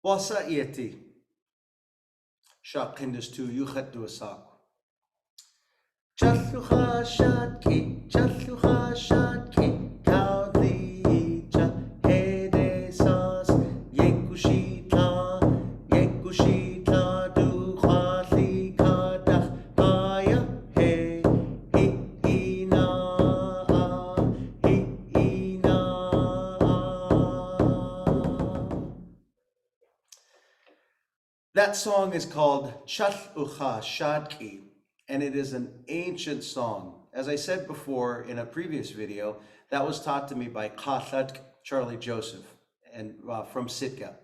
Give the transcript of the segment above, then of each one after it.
Wasa ieti, shakindus tu yuchat duasak. Chatlucha shatki, kaudlicha, hedesas, yekushita, duchali kadach, haya, he, ina, he, ina. That song is called Chatlucha Shadki, and it is an ancient song. As I said before in a previous video, that was taught to me by Khatlat Charlie Joseph and from Sitka.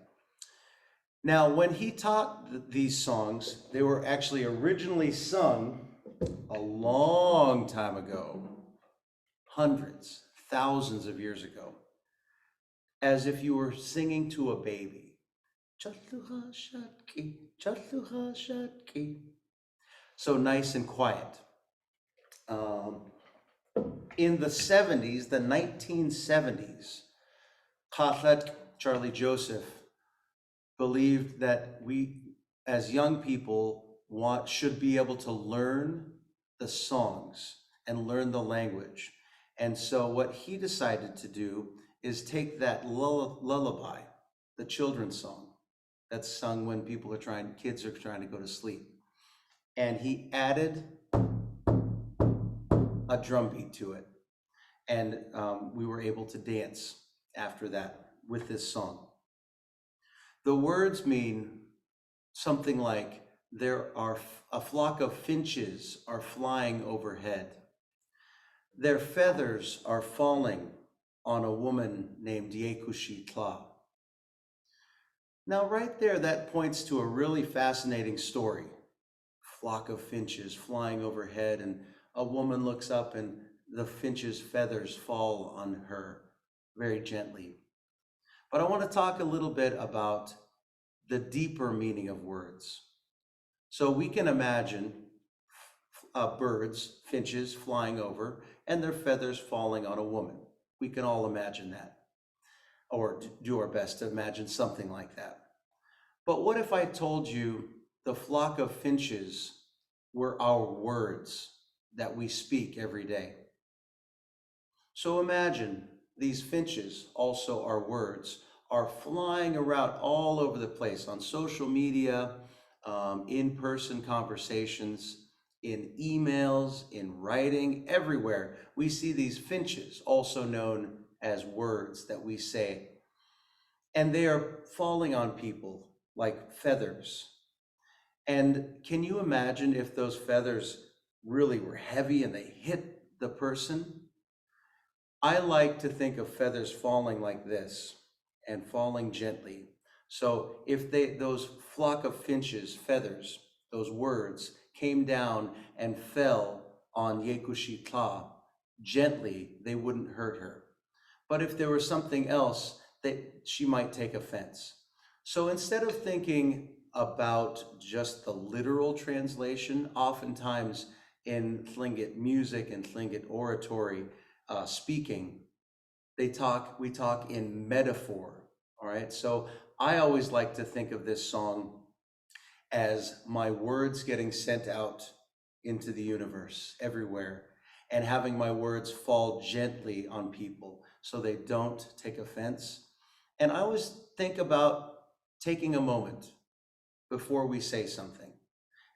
Now, when he taught these songs, they were actually originally sung a long time ago, hundreds, thousands of years ago, as if you were singing to a baby. Chatlucha Shatki. So nice and quiet. In the 70s, the 1970s, Khatlat Charlie Joseph believed that we, as young people, should be able to learn the songs and learn the language. And so what he decided to do is take that lullaby, the children's song, that's sung when kids are trying to go to sleep. And he added a drum beat to it. And we were able to dance after that with this song. The words mean something like, a flock of finches are flying overhead. Their feathers are falling on a woman named Yekushitla. Now, right there, that points to a really fascinating story. Flock of finches flying overhead, and a woman looks up and the finch's feathers fall on her very gently. But I want to talk a little bit about the deeper meaning of words. So we can imagine birds, finches, flying over and their feathers falling on a woman. We can all imagine that, or do our best to imagine something like that. But what if I told you the flock of finches were our words that we speak every day? So imagine these finches, also our words, are flying around all over the place on social media, in-person conversations, in emails, in writing, everywhere. We see these finches, also known as words that we say. And they are falling on people like feathers. And can you imagine if those feathers really were heavy and they hit the person? I like to think of feathers falling like this and falling gently. So if those flock of finches, feathers, those words came down and fell on Yekushitla gently, they wouldn't hurt her. But if there was something else, that she might take offense. So instead of thinking about just the literal translation, oftentimes in Tlingit music and Tlingit oratory speaking, we talk in metaphor, all right? So I always like to think of this song as my words getting sent out into the universe, everywhere, and having my words fall gently on people so they don't take offense. And I always think about taking a moment before we say something.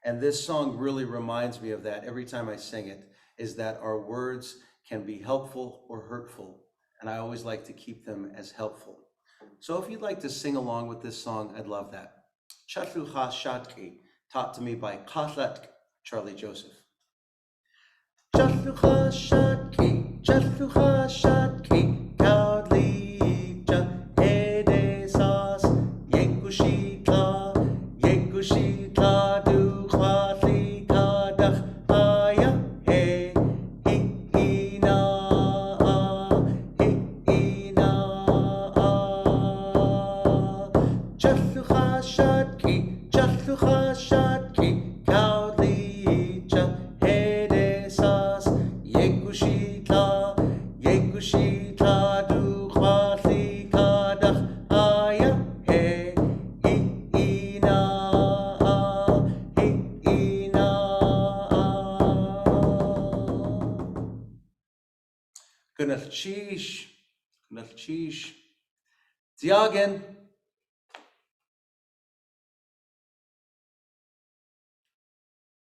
And this song really reminds me of that every time I sing it, is that our words can be helpful or hurtful. And I always like to keep them as helpful. So if you'd like to sing along with this song, I'd love that. Chatlucha Shatki, taught to me by Khatlat Charlie Joseph. Chatlucha Shatki, Kaudlicha, Hedesas, Yekushitla, Duchali Kadach, Haya, He, Ina, Chatlucha Shatki, Kaudlicha, Hedesas, Yekushitla, Duchali Kadach, Haya, He, Gnalchish, gnalchish. Diagen.